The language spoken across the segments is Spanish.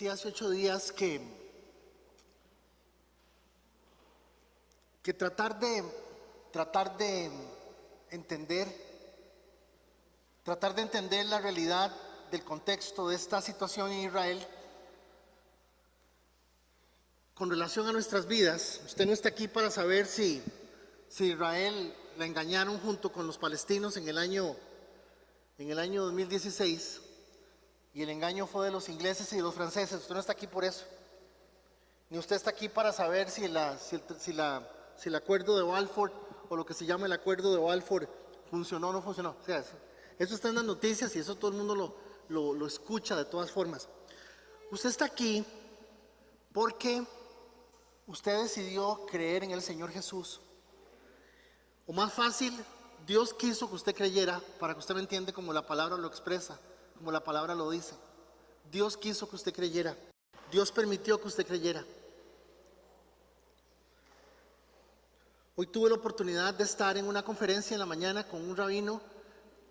decía hace 8 días que tratar de entender la realidad del contexto de esta situación en Israel con relación a nuestras vidas. Usted no está aquí para saber si Israel la engañaron junto con los palestinos en el año 2016 y el engaño fue de los ingleses y de los franceses. Usted no está aquí por eso. Ni usted está aquí para saber si el acuerdo de Balfour, o lo que se llama el acuerdo de Balfour, funcionó o no funcionó. O sea, eso está en las noticias y eso todo el mundo lo escucha de todas formas. Usted está aquí porque usted decidió creer en el Señor Jesús. O más fácil, Dios quiso que usted creyera, para que usted lo entienda como la palabra lo expresa, como la palabra lo dice. Dios quiso que usted creyera. Dios permitió que usted creyera. Hoy tuve la oportunidad de estar en una conferencia en la mañana con un rabino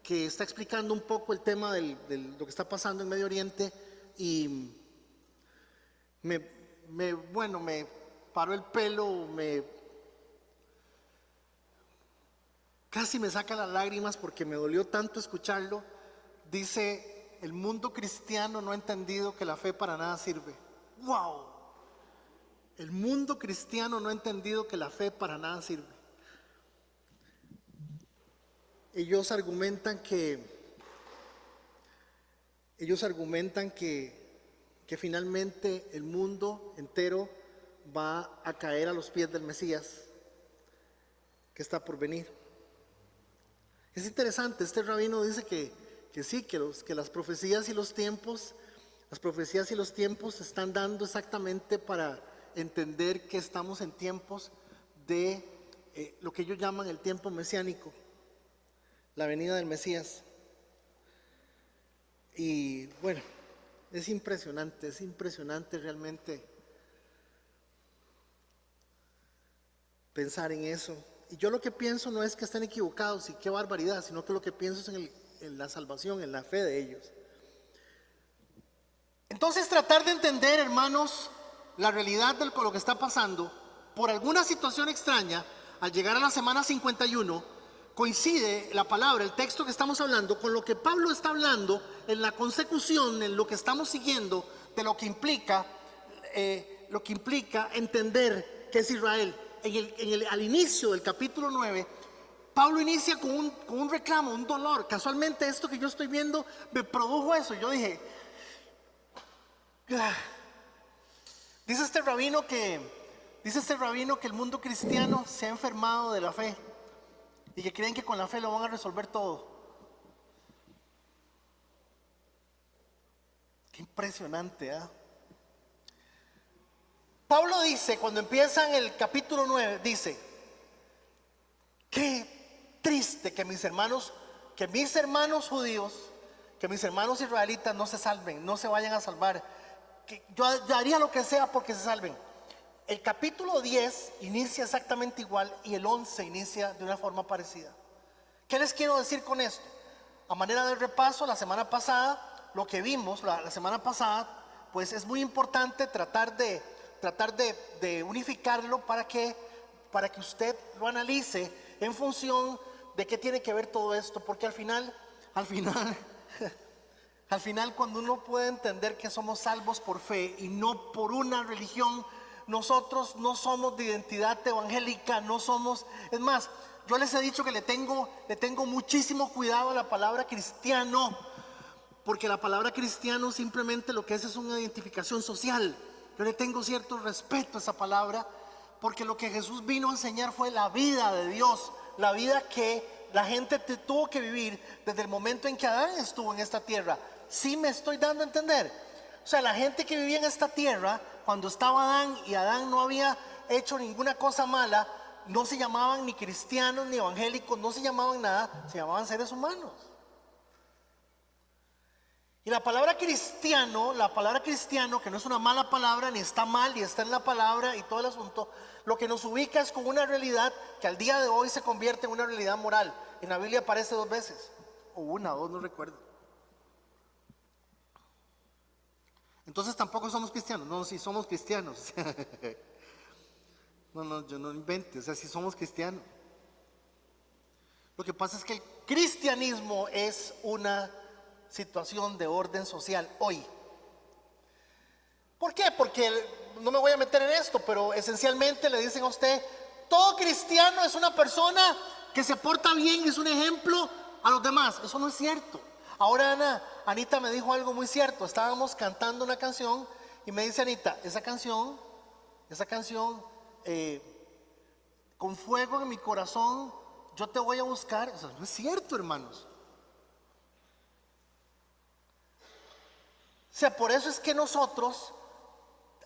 que está explicando un poco el tema de lo que está pasando en Medio Oriente y me paró el pelo, casi me saca las lágrimas porque me dolió tanto escucharlo. Dice: el mundo cristiano no ha entendido que la fe para nada sirve. ¡Wow! El mundo cristiano no ha entendido que la fe para nada sirve. Ellos argumentan que finalmente el mundo entero va a caer a los pies del Mesías que está por venir. Es interesante, este rabino dice que sí, que las profecías y los tiempos se están dando exactamente para entender que estamos en tiempos de lo que ellos llaman el tiempo mesiánico, la venida del Mesías. Y bueno, es impresionante realmente pensar en eso. Y yo lo que pienso no es que estén equivocados y qué barbaridad, sino que lo que pienso es en la salvación, en la fe de ellos. Entonces, tratar de entender, hermanos, la realidad de lo que está pasando, por alguna situación extraña, al llegar a la semana 51, coincide la palabra, el texto que estamos hablando, con lo que Pablo está hablando en la consecución, en lo que estamos siguiendo, de lo que implica entender qué es Israel. Al inicio del capítulo 9, Pablo inicia con un reclamo, un dolor. Casualmente esto que yo estoy viendo me produjo eso. Yo dije, dice este rabino que el mundo cristiano se ha enfermado de la fe y que creen que con la fe lo van a resolver todo. Qué impresionante, ¿eh? Pablo dice, cuando empieza en el capítulo 9, dice: qué triste que mis hermanos judíos, que mis hermanos israelitas no se salven, no se vayan a salvar. Que yo haría lo que sea porque se salven. El capítulo 10 inicia exactamente igual y el 11 inicia de una forma parecida. ¿Qué les quiero decir con esto? A manera de repaso, la semana pasada, lo que vimos la semana pasada, pues es muy importante tratar de unificarlo para que usted lo analice en función de qué tiene que ver todo esto, porque al final cuando uno puede entender que somos salvos por fe y no por una religión, nosotros no somos de identidad evangélica, no somos, es más, yo les he dicho que le tengo muchísimo cuidado a la palabra cristiano, porque la palabra cristiano simplemente lo que es una identificación social. Yo le tengo cierto respeto a esa palabra, porque lo que Jesús vino a enseñar fue la vida de Dios, la vida que la gente tuvo que vivir desde el momento en que Adán estuvo en esta tierra. ¿Sí me estoy dando a entender? O sea, la gente que vivía en esta tierra cuando estaba Adán, y Adán no había hecho ninguna cosa mala, no se llamaban ni cristianos ni evangélicos, no se llamaban nada, se llamaban seres humanos. Y la palabra cristiano, que no es una mala palabra, ni está mal, ni está en la palabra y todo el asunto, lo que nos ubica es con una realidad que al día de hoy se convierte en una realidad moral. En la Biblia aparece 2 veces, o 1 o 2, no recuerdo. Entonces tampoco somos cristianos. No, sí somos cristianos. No, yo no invente, o sea, sí somos cristianos. Lo que pasa es que el cristianismo es una situación de orden social hoy. ¿Por qué? Porque no me voy a meter en esto, pero esencialmente le dicen a usted, todo cristiano es una persona que se porta bien y es un ejemplo a los demás. Eso no es cierto. Ahora Anita me dijo algo muy cierto. Estábamos cantando una canción y me dice Anita, esa canción, con fuego en mi corazón, yo te voy a buscar. Eso no es cierto, hermanos. O sea, por eso es que nosotros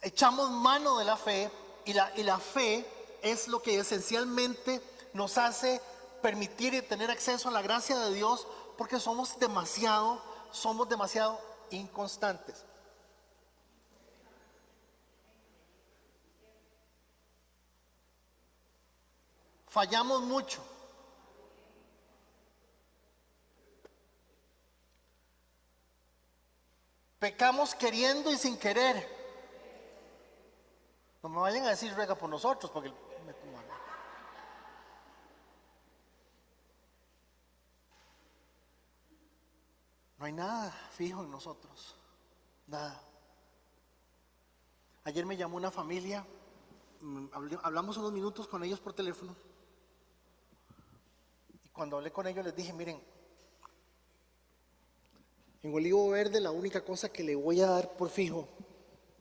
echamos mano de la fe y la fe es lo que esencialmente nos hace permitir y tener acceso a la gracia de Dios, porque somos demasiado inconstantes. Fallamos mucho. Pecamos queriendo y sin querer. No me vayan a decir ruega por nosotros, porque no hay nada fijo en nosotros. Nada. Ayer me llamó una familia, hablamos unos minutos con ellos por teléfono. Y cuando hablé con ellos les dije, miren, en Olivo Verde la única cosa que le voy a dar por fijo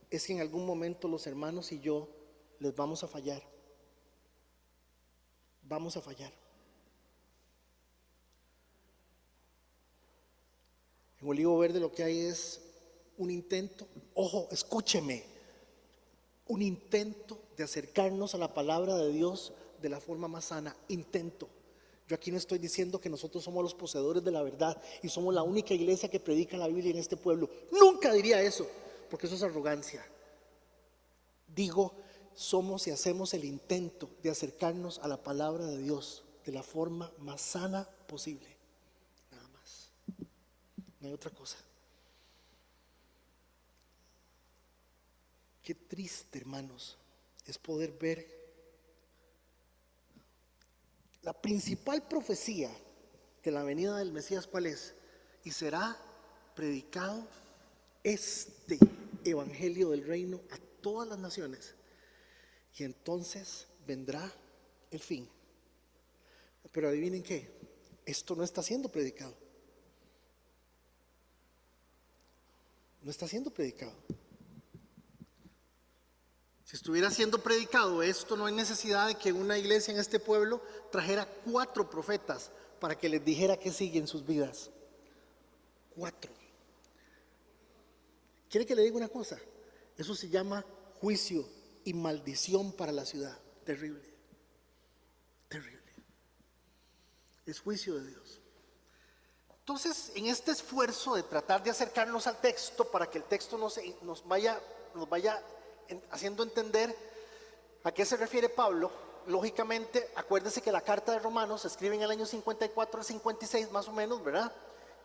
es que en algún momento los hermanos y yo les vamos a fallar. Vamos a fallar. En Olivo Verde lo que hay es un intento, ojo, escúcheme, un intento de acercarnos a la palabra de Dios de la forma más sana. Intento. Yo aquí no estoy diciendo que nosotros somos los poseedores de la verdad y somos la única iglesia que predica la Biblia en este pueblo. Nunca diría eso, porque eso es arrogancia. Digo, somos y hacemos el intento de acercarnos a la palabra de Dios de la forma más sana posible. Nada más. No hay otra cosa. Qué triste, hermanos, es poder ver la principal profecía de la venida del Mesías. ¿Cuál es? Y será predicado este evangelio del reino a todas las naciones, y entonces vendrá el fin. Pero adivinen qué, esto no está siendo predicado. No está siendo predicado. Si estuviera siendo predicado esto, no hay necesidad de que una iglesia en este pueblo trajera 4 profetas para que les dijera qué sigue en sus vidas. 4. ¿Quiere que le diga una cosa? Eso se llama juicio y maldición para la ciudad. Terrible. Terrible. Es juicio de Dios. Entonces, en este esfuerzo de tratar de acercarnos al texto para que el texto nos vaya haciendo entender a qué se refiere Pablo, lógicamente, acuérdense que la carta de Romanos se escribe en el año 54 al 56 más o menos, ¿verdad?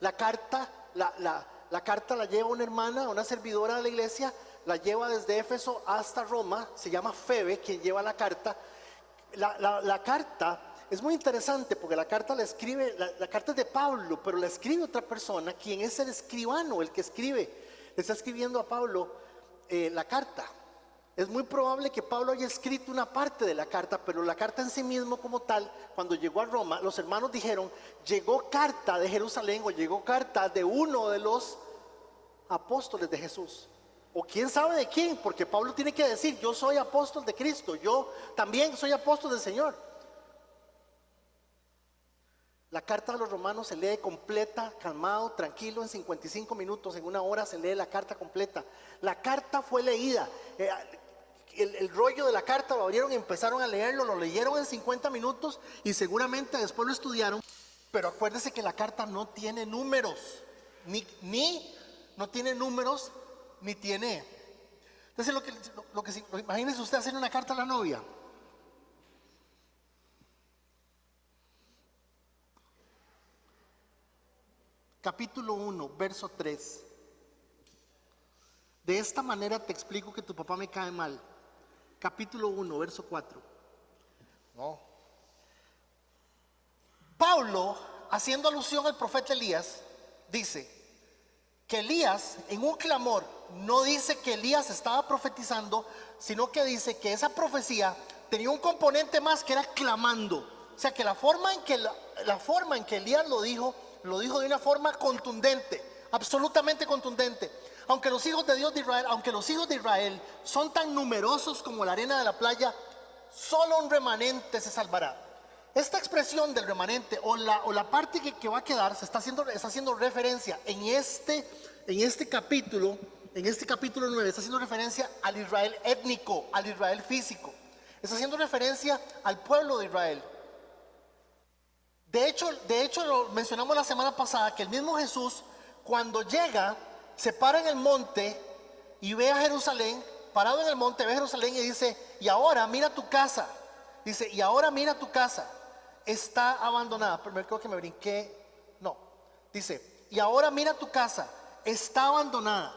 La carta la lleva una hermana, una servidora de la iglesia, la lleva desde Éfeso hasta Roma, se llama Febe quien lleva la carta. La carta es muy interesante porque la carta la escribe, la carta es de Pablo, pero la escribe otra persona, quien es el escribano, el que escribe, le está escribiendo a Pablo la carta. Es muy probable que Pablo haya escrito una parte de la carta, pero la carta en sí mismo como tal, cuando llegó a Roma, los hermanos dijeron, llegó carta de Jerusalén o llegó carta de uno de los apóstoles de Jesús. O quién sabe de quién, porque Pablo tiene que decir, yo soy apóstol de Cristo, yo también soy apóstol del Señor. La carta a los romanos se lee completa, calmado, tranquilo, en 55 minutos, en 1 hora se lee la carta completa. La carta fue leída. El rollo de la carta lo abrieron y empezaron a leerlo, lo leyeron en 50 minutos y seguramente después lo estudiaron. Pero acuérdese que la carta no tiene números, no tiene números, ni tiene. Entonces imagínese usted hacer una carta a la novia. Capítulo 1, verso 3. De esta manera te explico que tu papá me cae mal. Capítulo 1, verso 4. No. Pablo, haciendo alusión al profeta Elías, dice que Elías, en un clamor, no dice que Elías estaba profetizando, sino que dice que esa profecía tenía un componente más, que era clamando. O sea que la forma en que Elías lo dijo de una forma contundente, absolutamente contundente. Aunque los hijos de Israel son tan numerosos como la arena de la playa, solo un remanente se salvará. Esta expresión del remanente o la parte que va a quedar está haciendo referencia en este capítulo 9, está haciendo referencia al Israel étnico, al Israel físico. Está haciendo referencia al pueblo de Israel. De hecho lo mencionamos la semana pasada, que el mismo Jesús, cuando llega, se para en el monte y ve a Jerusalén, parado en el monte, ve a Jerusalén y dice: y ahora mira tu casa. Dice: y ahora mira tu casa, está abandonada. Pero creo que me brinqué. No, dice: y ahora mira tu casa, está abandonada,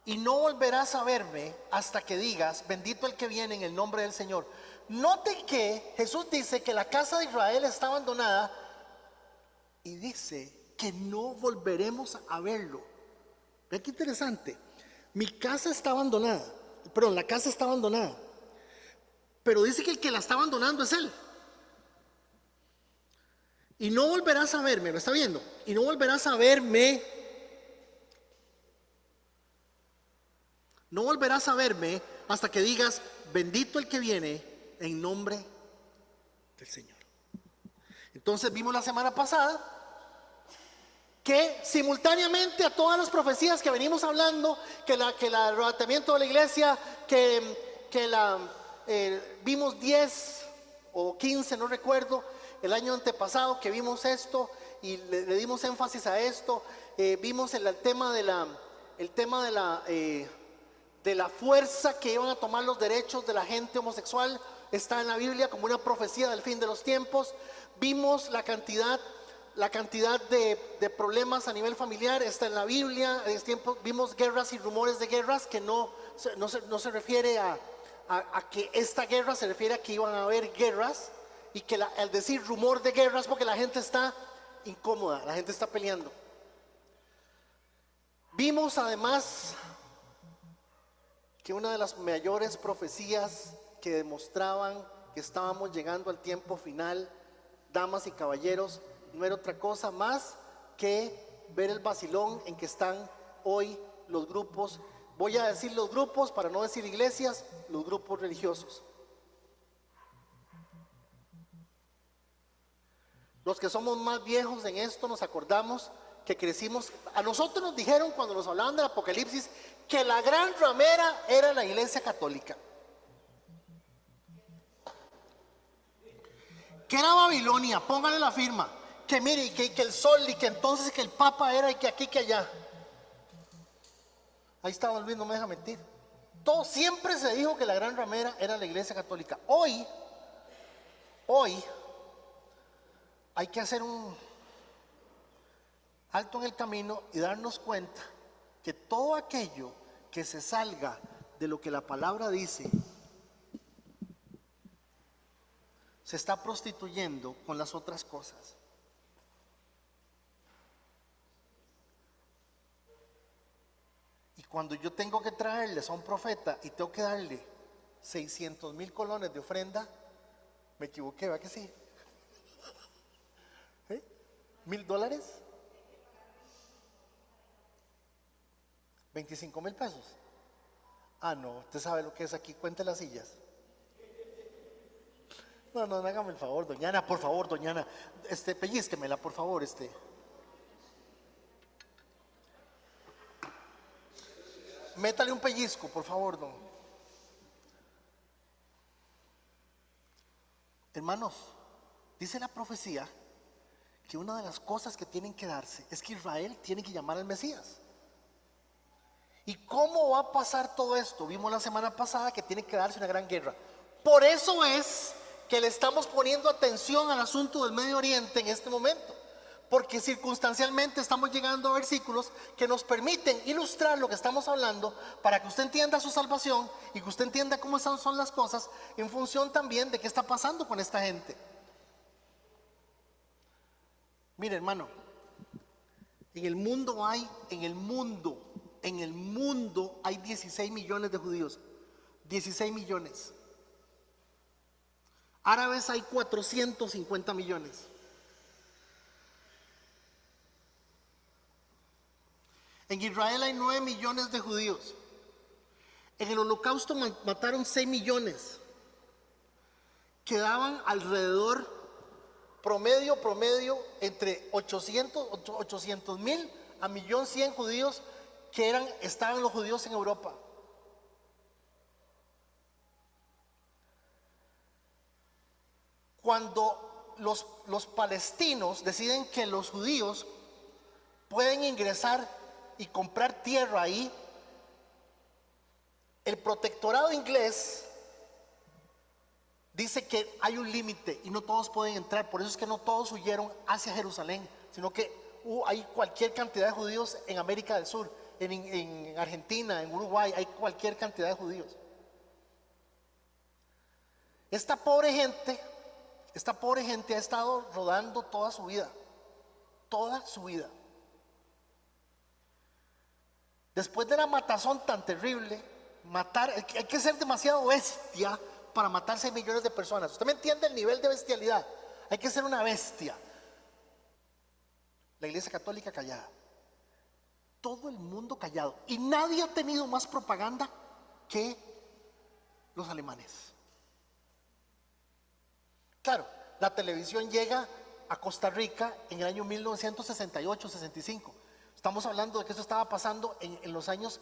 y no volverás a verme hasta que digas: bendito el que viene en el nombre del Señor. Note que Jesús dice que la casa de Israel está abandonada y dice que no volveremos a verlo. Vean qué interesante. Mi casa está abandonada, perdón, la casa está abandonada, pero dice que el que la está abandonando es Él. Y no volverás a verme, ¿lo está viendo? Y no volverás a verme. No volverás a verme hasta que digas: bendito el que viene en nombre del Señor. Entonces vimos la semana pasada que simultáneamente a todas las profecías que venimos hablando, que el arrebatamiento de la iglesia, vimos 10 o 15, no recuerdo, el año antepasado que vimos esto y le dimos énfasis a esto. Vimos el tema de la fuerza que iban a tomar los derechos de la gente homosexual. Está en la Biblia como una profecía del fin de los tiempos. Vimos la cantidad de problemas a nivel familiar, está en la Biblia. Vimos guerras y rumores de guerras, que no se refiere a que esta guerra, se refiere a que iban a haber guerras, y que al decir rumor de guerras, porque la gente está incómoda, la gente está peleando. Vimos además que una de las mayores profecías que demostraban que estábamos llegando al tiempo final, damas y caballeros, no era otra cosa más que ver el vacilón en que están hoy los grupos. Voy a decir los grupos para no decir iglesias, los grupos religiosos. Los que somos más viejos en esto nos acordamos que crecimos. A nosotros nos dijeron, cuando nos hablaban del Apocalipsis, que la gran ramera era la iglesia católica, que era Babilonia, póngale la firma, que mire, que el sol, y que entonces que el papa era, y que aquí, que allá. Ahí estaba Luis, no me deja mentir. Todo siempre se dijo que la gran ramera era la iglesia católica. Hoy hay que hacer un alto en el camino y darnos cuenta que todo aquello que se salga de lo que la palabra dice se está prostituyendo con las otras cosas. Y cuando yo tengo que traerles a un profeta y tengo que darle 600,000 colones de ofrenda, me equivoqué, ¿verdad que sí? $1,000, 25,000 pesos. Ah, no, usted sabe lo que es aquí, cuente las sillas. No, hágame el favor, doña Ana, por favor, doña Ana, pellizquemela, por favor, métale un pellizco, por favor, don. Hermanos, dice la profecía que una de las cosas que tienen que darse es que Israel tiene que llamar al Mesías. ¿Y cómo va a pasar todo esto? Vimos la semana pasada que tiene que darse una gran guerra. Por eso es que le estamos poniendo atención al asunto del Medio Oriente en este momento, porque circunstancialmente estamos llegando a versículos que nos permiten ilustrar lo que estamos hablando para que usted entienda su salvación y que usted entienda cómo son las cosas en función también de qué está pasando con esta gente. Mire, hermano, en el mundo hay 16 millones de judíos. 16 millones. Árabes hay 450 millones. En Israel hay 9 millones de judíos. En el Holocausto mataron 6 millones. Quedaban alrededor, promedio, entre 800 mil a 1.100.000 judíos que estaban los judíos en Europa. Cuando los palestinos deciden que los judíos pueden ingresar y comprar tierra ahí, el protectorado inglés dice que hay un límite y no todos pueden entrar. Por eso es que no todos huyeron hacia Jerusalén, sino que hay cualquier cantidad de judíos en América del Sur, en Argentina, en Uruguay, hay cualquier cantidad de judíos. Esta pobre gente ha estado rodando toda su vida. Después de la matazón tan terrible, hay que ser demasiado bestia para matar 6 millones de personas. ¿Usted me entiende el nivel de bestialidad? Hay que ser una bestia. La Iglesia Católica callada, todo el mundo callado, y nadie ha tenido más propaganda que los alemanes. Claro, la televisión llega a Costa Rica en el año 1968-65. Estamos hablando de que esto estaba pasando en los años,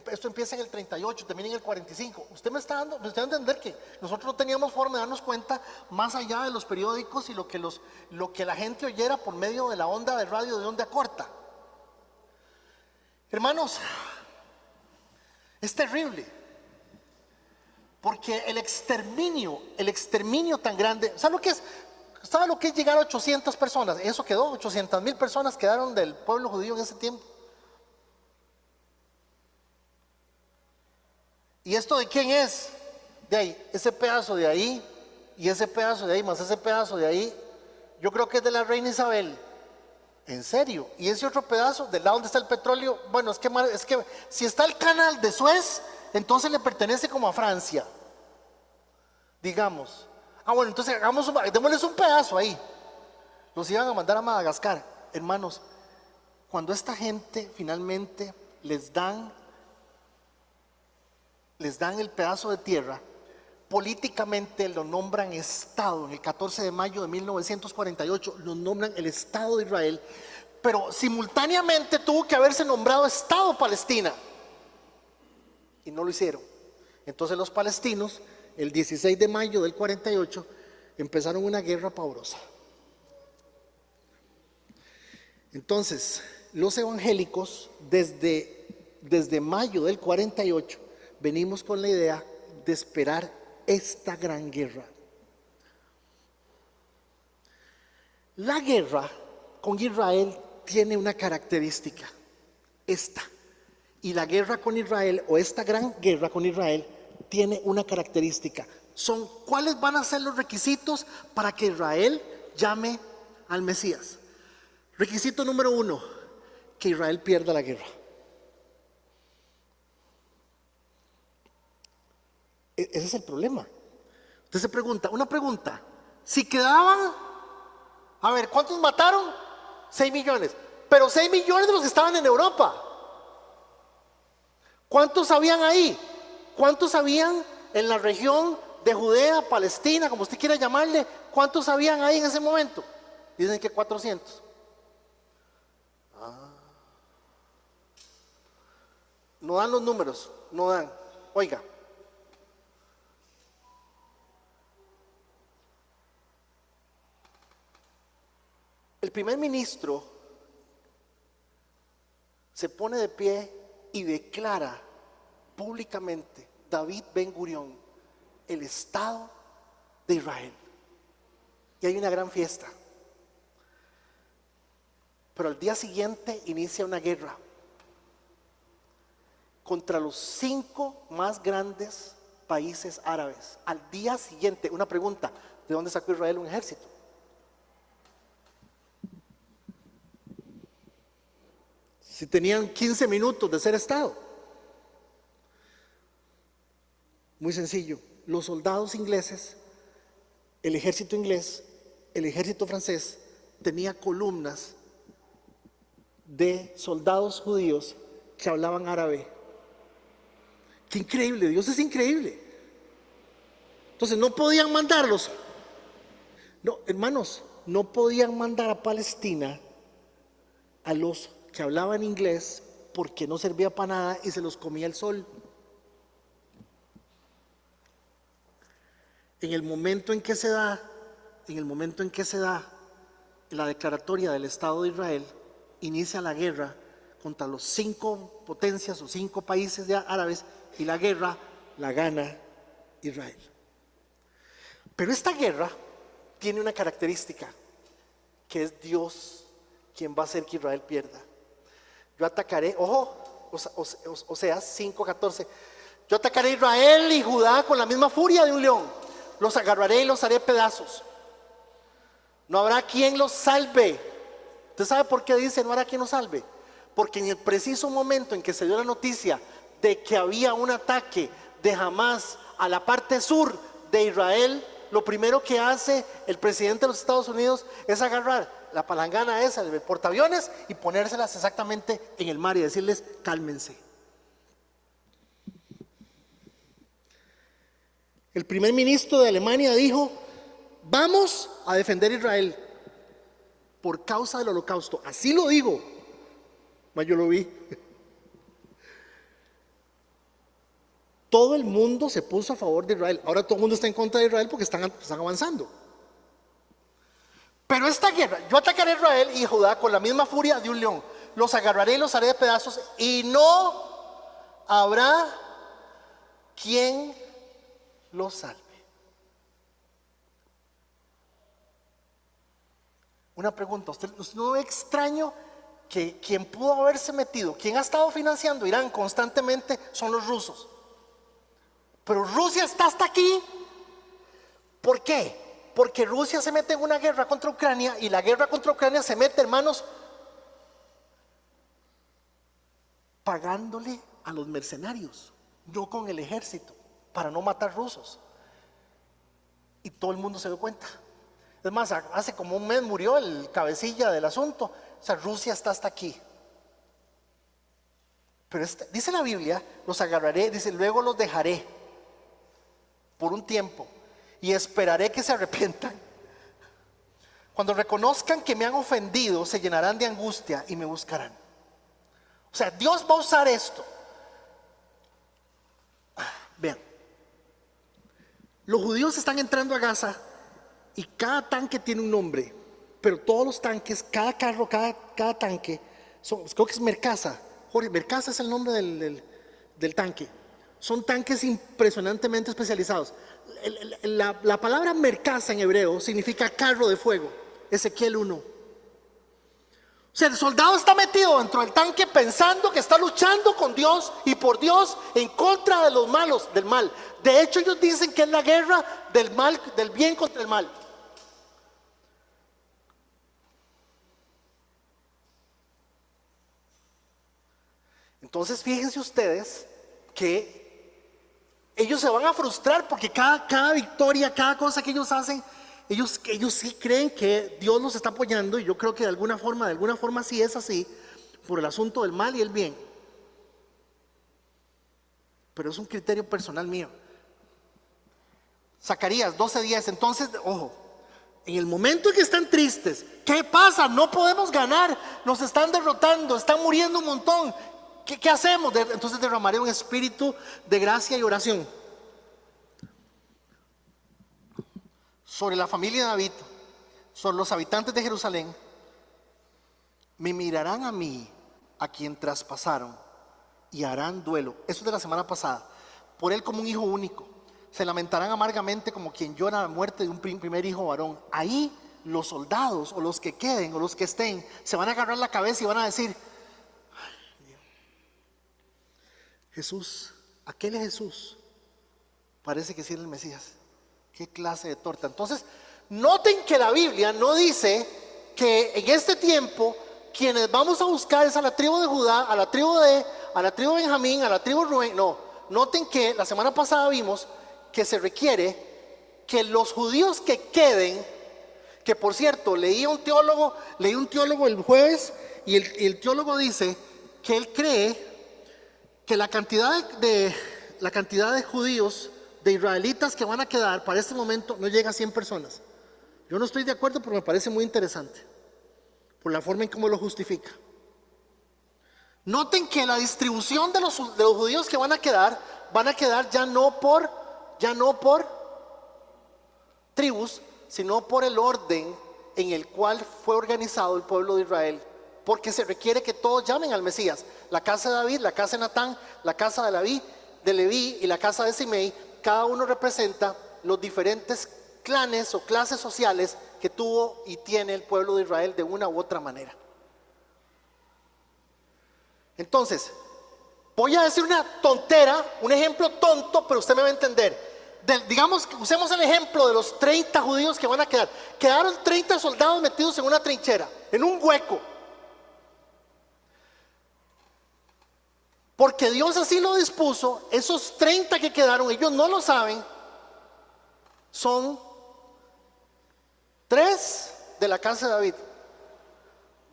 esto empieza en el 38, termina en el 45. Usted me está dando a entender que nosotros no teníamos forma de darnos cuenta más allá de los periódicos y lo que la gente oyera por medio de la onda de radio de onda corta. Hermanos, es terrible, porque el exterminio tan grande, ¿sabe lo que es? ¿Sabe lo que es llegar a 800 personas? Eso quedó, 800,000 personas quedaron del pueblo judío en ese tiempo. ¿Y esto de quién es? De ahí, ese pedazo de ahí, y ese pedazo de ahí, más ese pedazo de ahí, yo creo que es de la reina Isabel. ¿En serio? Y ese otro pedazo, del lado donde está el petróleo, bueno, es que si está el canal de Suez, entonces le pertenece como a Francia, digamos. Bueno, entonces démosles un pedazo ahí. Los iban a mandar a Madagascar. Hermanos, cuando esta gente finalmente les dan el pedazo de tierra, políticamente lo nombran Estado. En el 14 de mayo de 1948 lo nombran el Estado de Israel, pero simultáneamente tuvo que haberse nombrado Estado Palestina, y no lo hicieron. Entonces los palestinos, el 16 de mayo del 48, empezaron una guerra pavorosa. Entonces los evangélicos desde mayo del 48 venimos con la idea de esperar esta gran guerra. La guerra con Israel tiene una característica, y la guerra con Israel, o esta gran guerra con Israel, tiene una característica. ¿Cuáles van a ser los requisitos para que Israel llame al Mesías? Requisito número 1, que Israel pierda la guerra. Ese es el problema. Usted se pregunta, una pregunta: si quedaban, a ver, ¿cuántos mataron? 6 millones, pero 6 millones de los que estaban en Europa. ¿Cuántos habían ahí? ¿Cuántos habían en la región de Judea, Palestina, como usted quiera llamarle? ¿Cuántos habían ahí en ese momento? Dicen que 400. No dan los números, no dan. Oiga, el primer ministro se pone de pie y declara públicamente: David Ben Gurión, el Estado de Israel. Y hay una gran fiesta. Pero al día siguiente inicia una guerra contra los 5 más grandes países árabes. Al día siguiente, una pregunta: ¿de dónde sacó Israel un ejército? Si tenían 15 minutos de ser Estado. Muy sencillo: los soldados ingleses, el ejército inglés, el ejército francés, tenía columnas de soldados judíos que hablaban árabe. ¡Qué increíble! Dios es increíble. Entonces no podían mandarlos. No, hermanos, no podían mandar a Palestina a los que hablaban inglés porque no servía para nada y se los comía el sol. En el momento en que se da la declaratoria del Estado de Israel, inicia la guerra contra los 5 potencias o 5 países árabes, y la guerra la gana Israel. Pero esta guerra tiene una característica, que es Dios quien va a hacer que Israel pierda. Yo atacaré, Oseas 5:14, yo atacaré a Israel y Judá con la misma furia de un león, los agarraré y los haré pedazos. No habrá quien los salve. ¿Usted sabe por qué dice no habrá quien los salve? Porque en el preciso momento en que se dio la noticia de que había un ataque de Hamás a la parte sur de Israel, lo primero que hace el presidente de los Estados Unidos es agarrar la palangana esa del portaaviones y ponérselas exactamente en el mar y decirles: cálmense. El primer ministro de Alemania dijo: vamos a defender a Israel por causa del holocausto. Así lo digo. Yo lo vi. Todo el mundo se puso a favor de Israel. Ahora todo el mundo está en contra de Israel porque están avanzando. Pero esta guerra, yo atacaré a Israel y Judá con la misma furia de un león. Los agarraré y los haré de pedazos y no habrá quien los salve. Una pregunta: ¿usted no ve extraño que quien pudo haberse metido, quien ha estado financiando Irán constantemente, son los rusos? Pero Rusia está hasta aquí. ¿Por qué? Porque Rusia se mete en una guerra contra Ucrania, y la guerra contra Ucrania se mete, hermanos, pagándole a los mercenarios, no con el ejército, para no matar rusos. Y todo el mundo se dio cuenta. Es más, hace como un mes murió el cabecilla del asunto. O sea, Rusia está hasta aquí. Pero dice la Biblia: los agarraré, dice, luego los dejaré por un tiempo y esperaré que se arrepientan. Cuando reconozcan que me han ofendido, se llenarán de angustia y me buscarán. O sea, Dios va a usar esto. Vean, los judíos están entrando a Gaza y cada tanque tiene un nombre, pero todos los tanques, cada carro, cada tanque, creo que es Merkasa. Jorge, Merkasa es el nombre del tanque. Son tanques impresionantemente especializados. La palabra Merkasa en hebreo significa carro de fuego. Ezequiel 1. O sea, el soldado está metido dentro del tanque pensando que está luchando con Dios y por Dios en contra de los malos, del mal. De hecho, ellos dicen que es la guerra del mal, del bien contra el mal. Entonces, fíjense ustedes que ellos se van a frustrar porque cada victoria, cada cosa que ellos hacen, ellos sí creen que Dios los está apoyando, y yo creo que de alguna forma sí es así, por el asunto del mal y el bien. Pero es un criterio personal mío. Zacarías 12:10. Entonces, ojo, en el momento en que están tristes, ¿qué pasa? No podemos ganar, nos están derrotando, están muriendo un montón. ¿Qué hacemos? Entonces derramaré un espíritu de gracia y oración sobre la familia de David, sobre los habitantes de Jerusalén. Me mirarán a mí, a quien traspasaron, y harán duelo. Eso es de la semana pasada. Por él como un hijo único. Se lamentarán amargamente como quien llora la muerte de un primer hijo varón. Ahí los soldados o los que queden o los que estén se van a agarrar la cabeza y van a decir: Jesús, aquel es Jesús, parece que sí era el Mesías. Qué clase de torta. Entonces, noten que la Biblia no dice que en este tiempo quienes vamos a buscar es a la tribu de Judá, a la tribu de Benjamín, a la tribu de Rubén. No, noten que la semana pasada vimos que se requiere que los judíos que queden, que por cierto, leí un teólogo el jueves, y el teólogo dice que él cree que la cantidad de judíos, de israelitas que van a quedar para este momento no llega a 100 personas. Yo no estoy de acuerdo, pero me parece muy interesante por la forma en cómo lo justifica. Noten que la distribución de los judíos que van a quedar ya no por tribus, sino por el orden en el cual fue organizado el pueblo de Israel. Porque se requiere que todos llamen al Mesías. La casa de David, la casa de Natán, la casa de Leví y la casa de Simei, cada uno representa los diferentes clanes o clases sociales que tuvo y tiene el pueblo de Israel de una u otra manera. Entonces, voy a decir una tontera, un ejemplo tonto, pero usted me va a entender. Digamos que usemos el ejemplo de los 30 judíos que van a quedar. Quedaron 30 soldados metidos en una trinchera, en un hueco. Porque Dios así lo dispuso. Esos 30 que quedaron, ellos no lo saben, son 3 de la casa de David,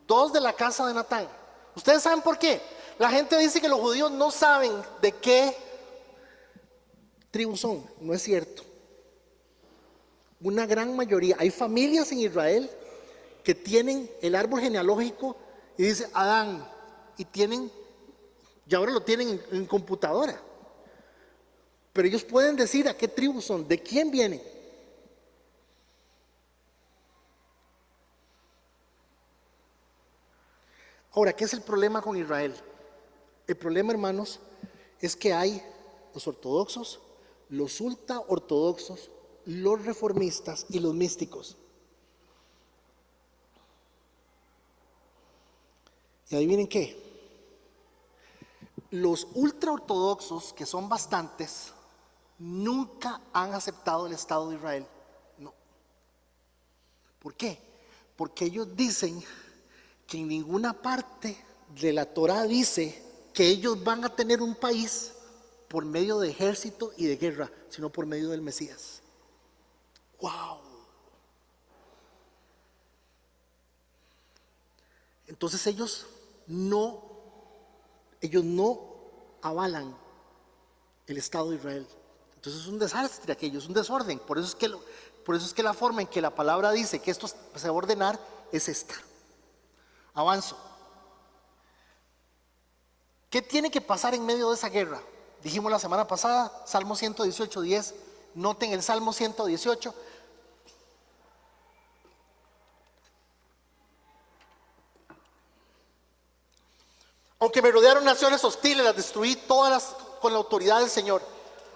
2 de la casa de Natán. ¿Ustedes saben por qué? La gente dice que los judíos no saben de qué tribu son. No es cierto. Una gran mayoría. Hay familias en Israel que tienen el árbol genealógico y dice Adán, y ahora lo tienen en computadora. Pero ellos pueden decir a qué tribu son, de quién vienen. Ahora, ¿qué es el problema con Israel? El problema, hermanos, es que hay los ortodoxos, los ultra ortodoxos, los reformistas y los místicos. Y adivinen qué. Los ultraortodoxos, que son bastantes, nunca han aceptado el Estado de Israel. No. ¿Por qué? Porque ellos dicen que en ninguna parte de la Torá dice que ellos van a tener un país por medio de ejército y de guerra, sino por medio del Mesías. ¡Wow! Entonces ellos no avalan el Estado de Israel. Entonces es un desastre aquello, es un desorden. Por eso es que la forma en que la palabra dice que esto se va a ordenar es esta. Avanzo. ¿Qué tiene que pasar en medio de esa guerra? Dijimos la semana pasada, Salmo 118:10. Noten el Salmo 118. Aunque me rodearon naciones hostiles, las destruí todas con la autoridad del Señor.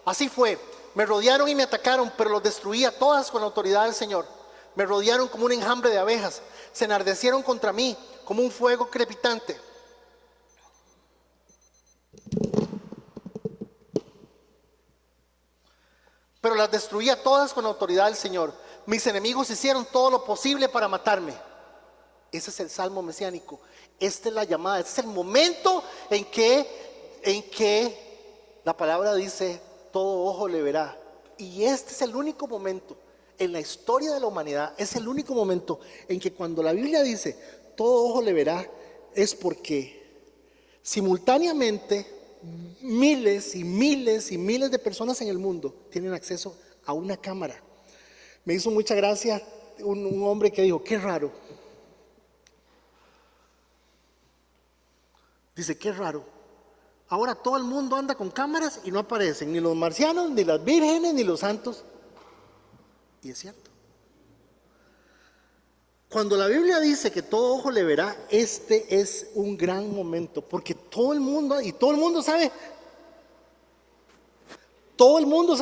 Así fue. Me rodearon y me atacaron, pero los destruí a todas con la autoridad del Señor. Me rodearon como un enjambre de abejas. Se enardecieron contra mí como un fuego crepitante. Pero las destruí a todas con la autoridad del Señor. Mis enemigos hicieron todo lo posible para matarme. Ese es el salmo mesiánico. Esta es la llamada, este es el momento en que la palabra dice, todo ojo le verá. Y este es el único momento en la historia de la humanidad, es el único momento en que cuando la Biblia dice, todo ojo le verá, es porque simultáneamente miles y miles y miles de personas en el mundo tienen acceso a una cámara. Me hizo mucha gracia un hombre que dijo, qué raro. Dice, qué raro. Ahora todo el mundo anda con cámaras y no aparecen ni los marcianos, ni las vírgenes, ni los santos. Y es cierto. Cuando la Biblia dice que todo ojo le verá, este es un gran momento, porque todo el mundo sabe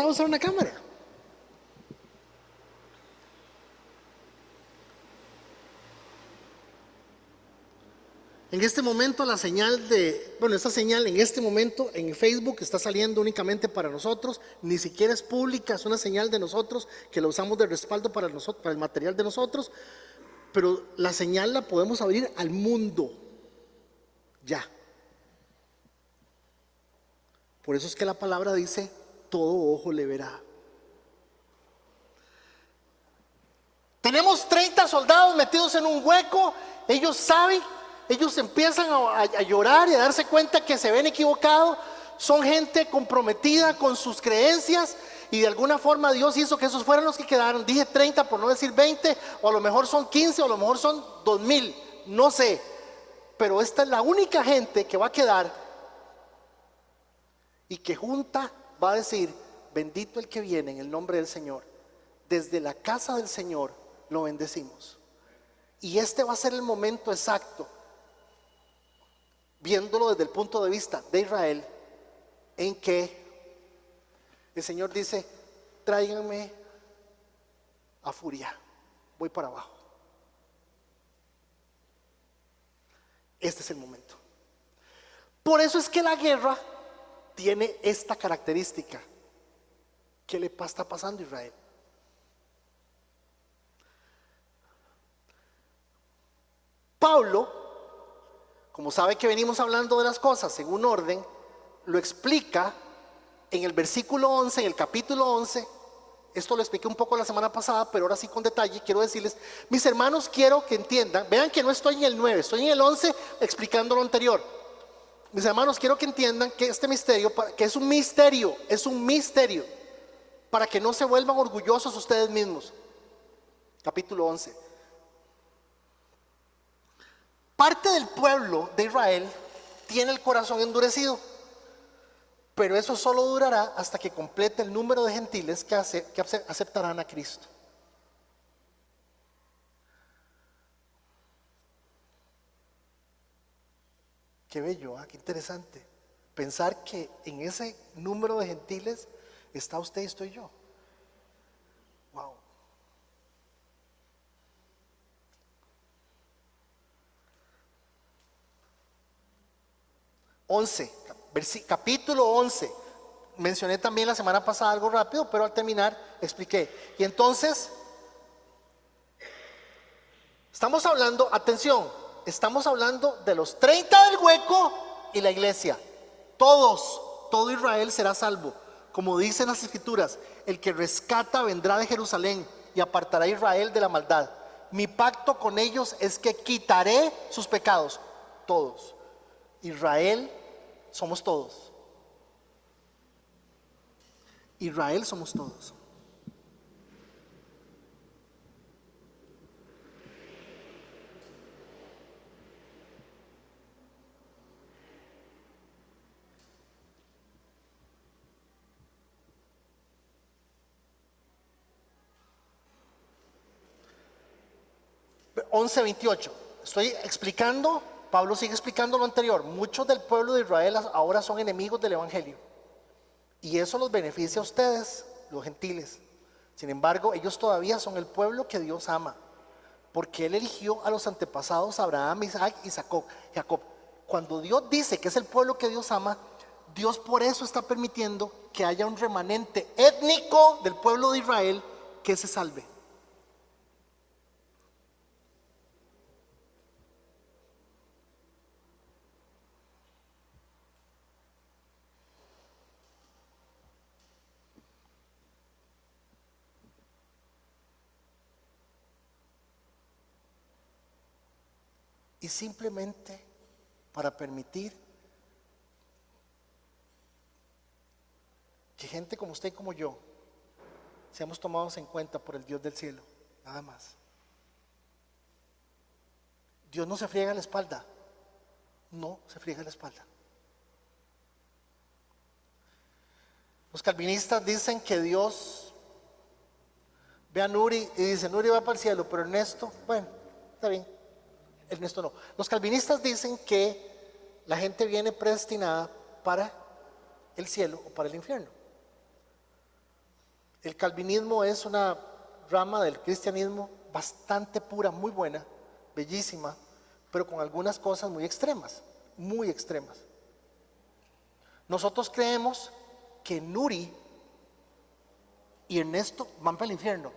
usar una cámara. En este momento la señal esta señal en este momento en Facebook está saliendo únicamente para nosotros, ni siquiera es pública, es una señal de nosotros que la usamos de respaldo para nosotros, para el material de nosotros, pero la señal la podemos abrir al mundo, ya. Por eso es que la palabra dice, todo ojo le verá. Tenemos 30 soldados metidos en un hueco, ellos saben. Ellos empiezan a llorar y a darse cuenta que se ven equivocados. Son gente comprometida con sus creencias y de alguna forma Dios hizo que esos fueran los que quedaron. Dije 30 por no decir 20, o a lo mejor son 15, o a lo mejor son 2000, no sé. Pero esta es la única gente que va a quedar y que junta va a decir, bendito el que viene en el nombre del Señor. Desde la casa del Señor lo bendecimos. Y este va a ser el momento exacto, viéndolo desde el punto de vista de Israel, en que el Señor dice, tráiganme a furia, voy para abajo. Este es el momento. Por eso es que la guerra tiene esta característica. ¿Qué le está pasando a Israel? Pablo, como sabe que venimos hablando de las cosas en un orden, lo explica en el versículo 11, en el capítulo 11. Esto lo expliqué un poco la semana pasada, pero ahora sí con detalle quiero decirles, mis hermanos, quiero que entiendan, vean que no estoy en el 9, estoy en el 11 explicando lo anterior. Mis hermanos, quiero que entiendan que este misterio, que es un misterio, para que no se vuelvan orgullosos ustedes mismos. Capítulo 11. Parte del pueblo de Israel tiene el corazón endurecido, pero eso solo durará hasta que complete el número de gentiles que aceptarán a Cristo. Qué bello, qué interesante pensar que en ese número de gentiles está usted y estoy yo. Wow. Capítulo 11. Mencioné también la semana pasada algo rápido, pero al terminar expliqué. Y entonces, estamos hablando, atención, estamos hablando de los 30 del hueco y la iglesia. Todo Israel será salvo. Como dicen las escrituras, el que rescata vendrá de Jerusalén y apartará a Israel de la maldad. Mi pacto con ellos es que quitaré sus pecados, todos. Israel somos todos. Israel somos todos. (Verse 11:28). Estoy explicando. Pablo sigue explicando lo anterior. Muchos del pueblo de Israel ahora son enemigos del evangelio, y eso los beneficia a ustedes, los gentiles. Sin embargo, ellos todavía son el pueblo que Dios ama, porque Él eligió a los antepasados Abraham, Isaac y Jacob. Cuando Dios dice que es el pueblo que Dios ama, Dios por eso está permitiendo que haya un remanente étnico del pueblo de Israel que se salve. Y simplemente para permitir que gente como usted y como yo seamos tomados en cuenta por el Dios del cielo, nada más. Dios no se friega la espalda, no se friega la espalda. Los calvinistas dicen que Dios ve a Nuri y dice, Nuri va para el cielo, pero Ernesto, bueno, está bien. Ernesto no. Los calvinistas dicen que la gente viene predestinada para el cielo o para el infierno. El calvinismo es una rama del cristianismo bastante pura, muy buena, bellísima, pero con algunas cosas muy extremas, muy extremas. Nosotros creemos que Nuri y Ernesto van para el infierno,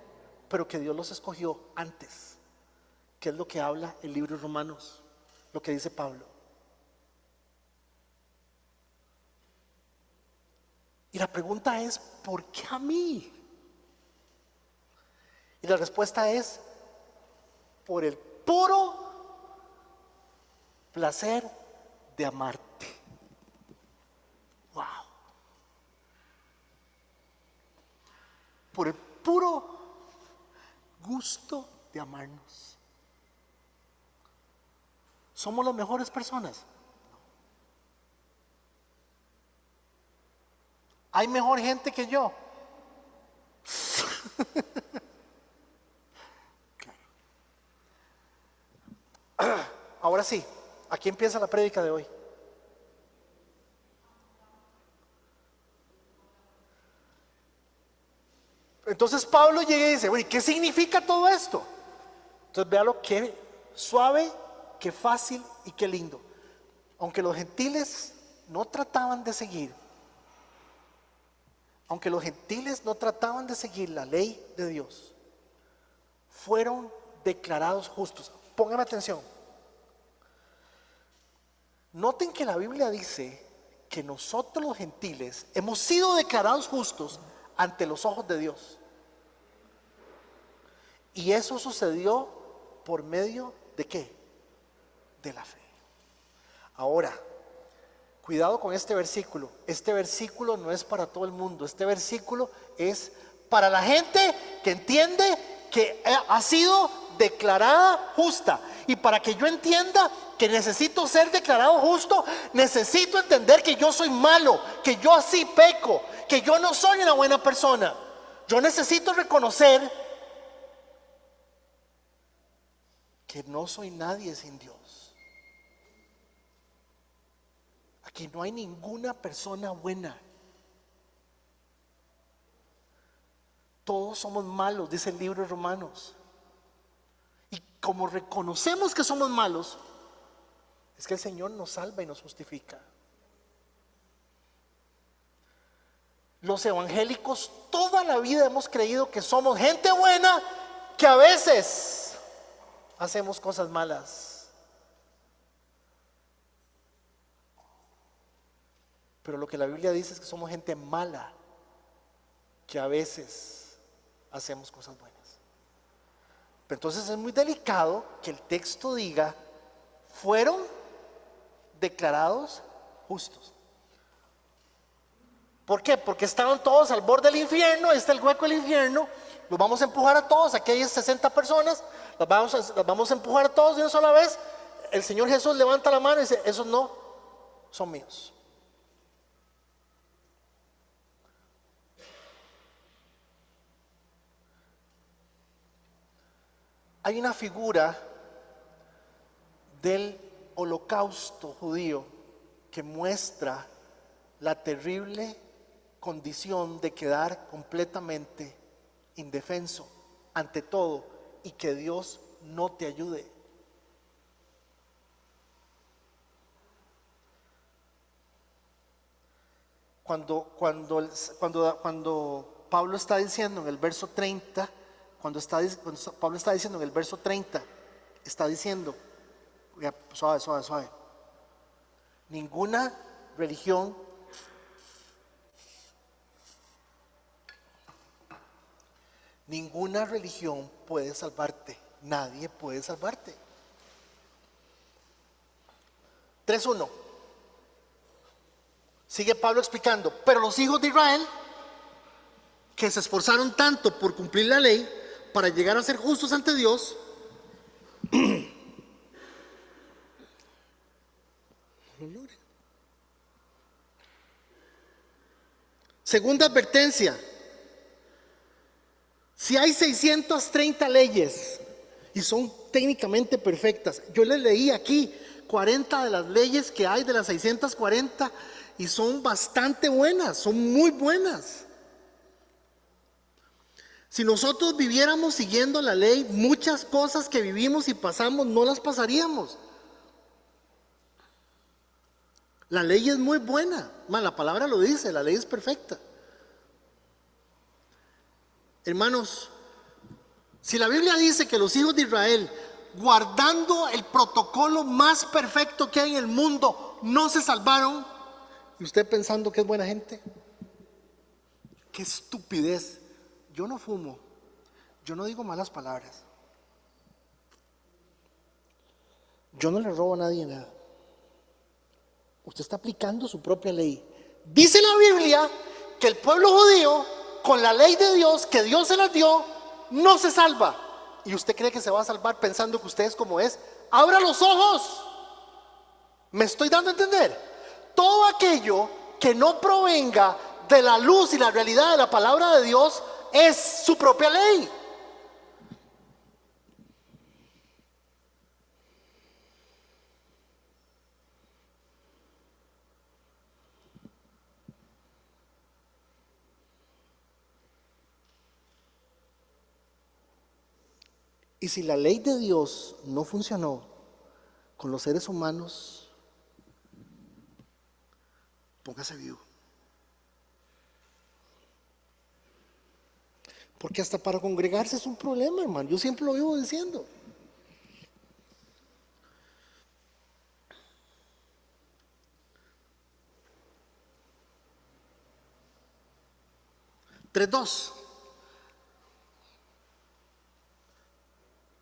pero que Dios los escogió antes, que es lo que habla el libro de Romanos, lo que dice Pablo. Y la pregunta es, ¿por qué a mí? Y la respuesta es, por el puro placer de amarte. Wow. Por el puro gusto de amarnos. ¿Somos las mejores personas? ¿Hay mejor gente que yo? Ahora sí, aquí empieza la prédica de hoy. Entonces Pablo llega y dice, bueno, ¿qué significa todo esto? Entonces véalo qué suave, qué fácil y qué lindo. Aunque los gentiles no trataban de seguir, la ley de Dios, fueron declarados justos. Pónganme atención. Noten que la Biblia dice que nosotros los gentiles hemos sido declarados justos ante los ojos de Dios. Y eso sucedió por medio de ¿qué? De la fe. Ahora, cuidado con este versículo. Este versículo no es para todo el mundo. Este versículo es para la gente que entiende que ha sido declarada justa. Y para que yo entienda que necesito ser declarado justo, necesito entender que yo soy malo, que yo así peco, que yo no soy una buena persona. Yo necesito reconocer que no soy nadie sin Dios. Aquí no hay ninguna persona buena. Todos somos malos, dice el libro de Romanos. Y como reconocemos que somos malos, es que el Señor nos salva y nos justifica. Los evangélicos toda la vida hemos creído que somos gente buena, que a veces hacemos cosas malas. Pero lo que la Biblia dice es que somos gente mala, que a veces hacemos cosas buenas. Pero entonces es muy delicado que el texto diga, fueron declarados justos. ¿Por qué? Porque estaban todos al borde del infierno. Ahí está el hueco del infierno. Los vamos a empujar a todos. Aquí hay 60 personas. Las vamos a empujar a todos de una sola vez. El Señor Jesús levanta la mano y dice, esos no son míos. Hay una figura del holocausto judío que muestra la terrible condición de quedar completamente indefenso ante todo y que Dios no te ayude. Cuando Pablo está diciendo en el verso 30, cuando Pablo está diciendo en el verso 30, está diciendo, suave, ninguna religión puede salvarte. Nadie puede salvarte. 3:1. Sigue Pablo explicando, pero los hijos de Israel, que se esforzaron tanto por cumplir la ley para llegar a ser justos ante Dios, segunda advertencia: si hay 630 leyes y son técnicamente perfectas, yo les leí aquí 40 de las leyes que hay de las 640 y son bastante buenas, son muy buenas. Si nosotros viviéramos siguiendo la ley, muchas cosas que vivimos y pasamos no las pasaríamos. La ley es muy buena, la palabra lo dice, la ley es perfecta. Hermanos, si la Biblia dice que los hijos de Israel, guardando el protocolo más perfecto que hay en el mundo, no se salvaron, y usted pensando que es buena gente, qué estupidez. Yo no fumo, yo no digo malas palabras, yo no le robo a nadie nada. Usted está aplicando su propia ley. Dice la Biblia que el pueblo judío, con la ley de Dios que Dios se las dio, no se salva. ¿Y usted cree que se va a salvar pensando que usted es como es? Abra los ojos. ¿Me estoy dando a entender? Todo aquello que no provenga de la luz y la realidad de la palabra de Dios es su propia ley. Y si la ley de Dios no funcionó con los seres humanos, póngase vivo. Porque hasta para congregarse es un problema, hermano. Yo siempre lo vivo diciendo. Tres, dos.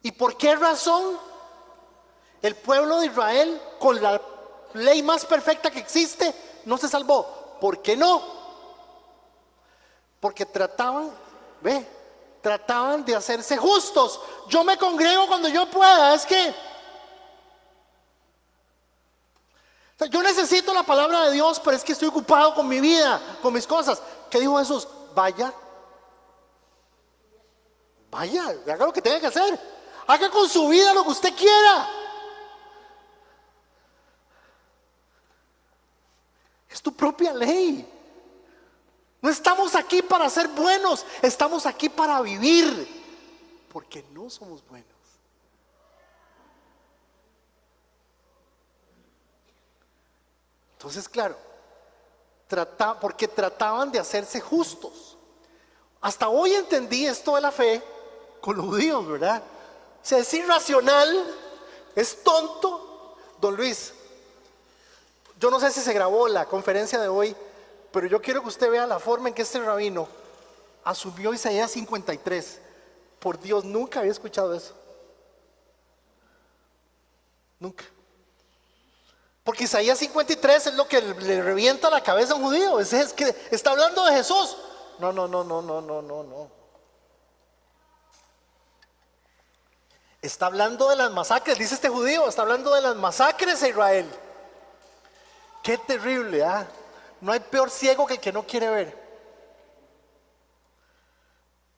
¿Y por qué razón el pueblo de Israel, con la ley más perfecta que existe, no se salvó? ¿Por qué no? Porque trataban de hacerse justos. Yo me congrego cuando yo pueda. Es que yo necesito la palabra de Dios, pero es que estoy ocupado con mi vida, con mis cosas. ¿Qué dijo Jesús? Vaya, haga lo que tenga que hacer. Haga con su vida lo que usted quiera. Es tu propia ley. No estamos aquí para ser buenos, estamos aquí para vivir, porque no somos buenos. Entonces, claro, porque trataban de hacerse justos. Hasta hoy entendí esto de la fe con los judíos, ¿verdad? O sea, es irracional, es tonto. Don Luis, yo no sé si se grabó la conferencia de hoy, pero yo quiero que usted vea la forma en que este rabino asumió Isaías 53. Por Dios, nunca había escuchado eso. Nunca. Porque Isaías 53 es lo que le revienta la cabeza a un judío. Es que está hablando de Jesús. No. Está hablando de las masacres, dice este judío, está hablando de las masacres a Israel. Qué terrible, ¿ah? No hay peor ciego que el que no quiere ver.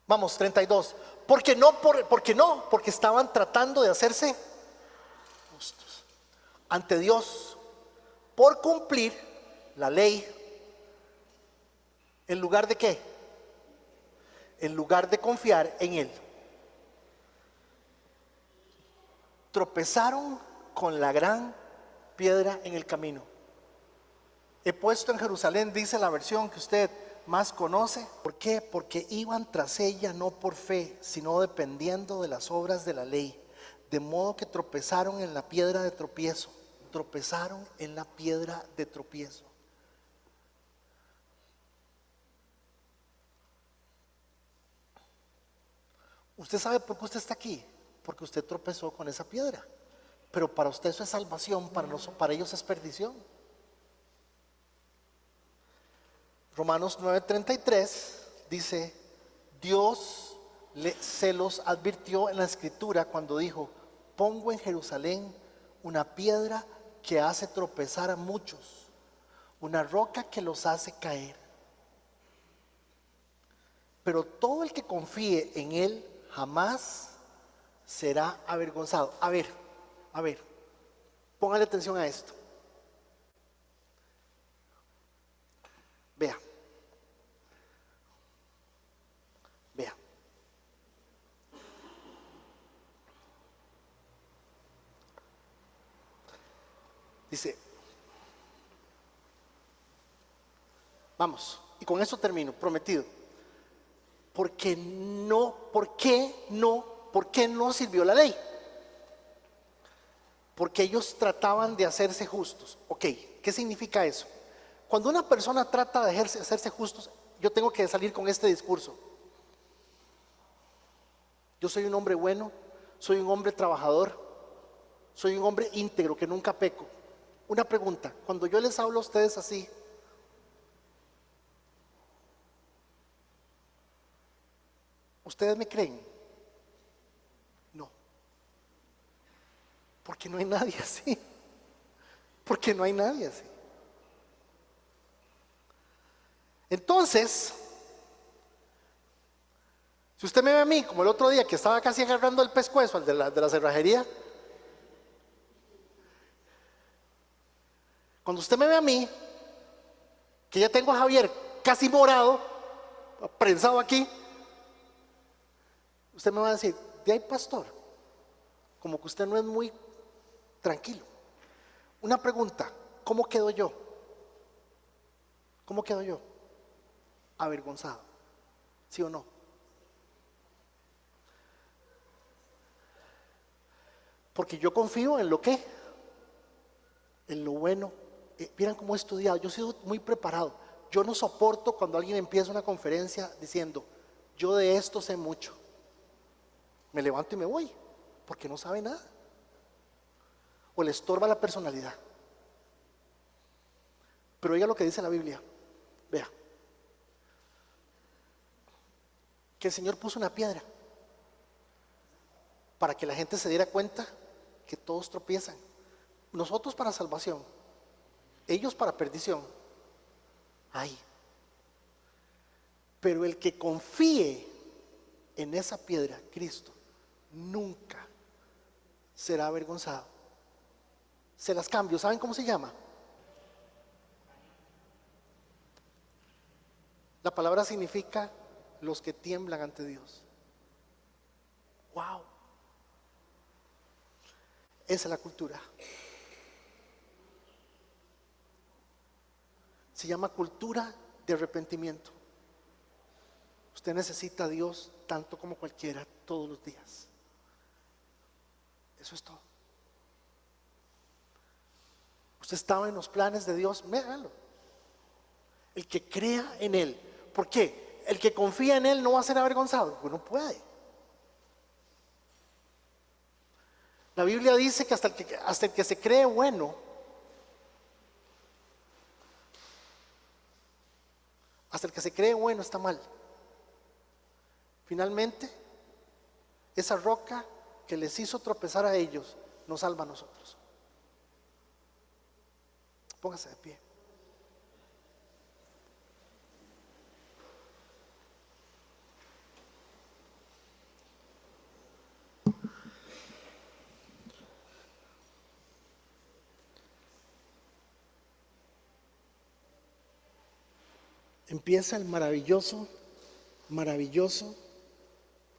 Vamos, 32. Porque estaban tratando de hacerse justos ante Dios por cumplir la ley. ¿En lugar de qué? En lugar de confiar en Él. Tropezaron con la gran piedra en el camino. He puesto en Jerusalén, dice la versión que usted más conoce. ¿Por qué? Porque iban tras ella no por fe, sino dependiendo de las obras de la ley. De modo que tropezaron en la piedra de tropiezo. Tropezaron en la piedra de tropiezo. ¿Usted sabe por qué usted está aquí? Porque usted tropezó con esa piedra. Pero para usted eso es salvación, para ellos es perdición. Romanos 9:33 dice: Dios se los advirtió en la escritura cuando dijo: pongo en Jerusalén una piedra que hace tropezar a muchos, una roca que los hace caer. Pero todo el que confíe en Él jamás será avergonzado. A ver, póngale atención a esto. Vea. Dice, Vamos, y con eso termino, prometido. ¿Por qué no sirvió la ley? Porque ellos trataban de hacerse justos. Ok, ¿qué significa eso? Cuando una persona trata de hacerse justos, yo tengo que salir con este discurso. Yo soy un hombre bueno, soy un hombre trabajador, soy un hombre íntegro que nunca peco. Una pregunta, cuando yo les hablo a ustedes así, ¿ustedes me creen? No. Porque no hay nadie así. Porque no hay nadie así. Entonces, si usted me ve a mí, como el otro día que estaba casi agarrando el pescuezo, al de la cerrajería, cuando usted me ve a mí, que ya tengo a Javier casi morado, prensado aquí, usted me va a decir, de ahí pastor, como que usted no es muy tranquilo. Una pregunta, ¿cómo quedo yo? ¿Cómo quedo yo? Avergonzado, ¿sí o no? Porque yo confío en lo que, en lo bueno. Miren cómo he estudiado, yo he sido muy preparado. Yo no soporto cuando alguien empieza una conferencia diciendo, yo de esto sé mucho. Me levanto y me voy, porque no sabe nada. O le estorba la personalidad. Pero oiga lo que dice la Biblia. Vea. Que el Señor puso una piedra para que la gente se diera cuenta que todos tropiezan. Nosotros para salvación, ellos para perdición. Ay. Pero el que confíe en esa piedra, Cristo, nunca será avergonzado. Se las cambio, ¿saben cómo se llama? La palabra significa los que tiemblan ante Dios. Wow. Esa es la cultura. Se llama cultura de arrepentimiento. Usted necesita a Dios tanto como cualquiera, todos los días. Eso es todo. Usted estaba en los planes de Dios, véalo. El que crea en Él. ¿Por qué? El que confía en Él no va a ser avergonzado. Pues no puede. La Biblia dice que hasta el que se cree bueno, hasta el que se cree bueno está mal. Finalmente, esa roca que les hizo tropezar a ellos nos salva a nosotros. Póngase de pie. Empieza el maravilloso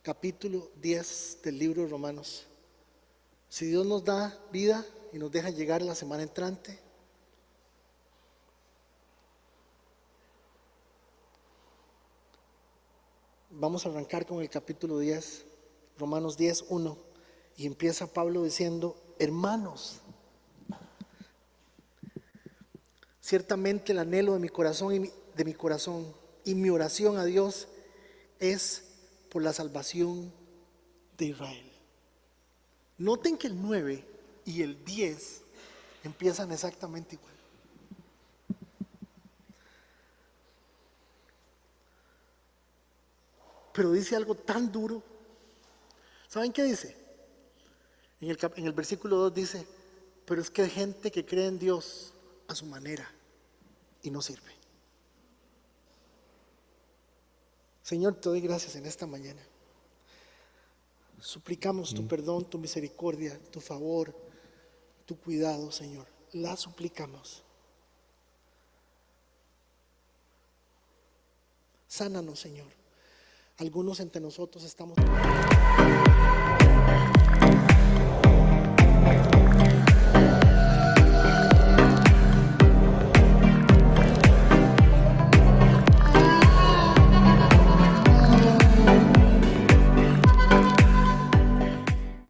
capítulo 10 del libro de Romanos. Si Dios nos da vida y nos deja llegar la semana entrante, vamos a arrancar con el capítulo 10, Romanos 10, 1, y empieza Pablo diciendo, hermanos, ciertamente el anhelo de mi corazón y mi oración a Dios es por la salvación de Israel. Noten que el 9 y el 10 empiezan exactamente igual. Pero dice algo tan duro. ¿Saben qué dice? En el versículo 2 dice, pero es que hay gente que cree en Dios a su manera y no sirve. Señor, te doy gracias en esta mañana. Suplicamos tu perdón, tu misericordia, tu favor, tu cuidado, Señor. La suplicamos. Sánanos, Señor. Algunos entre nosotros estamos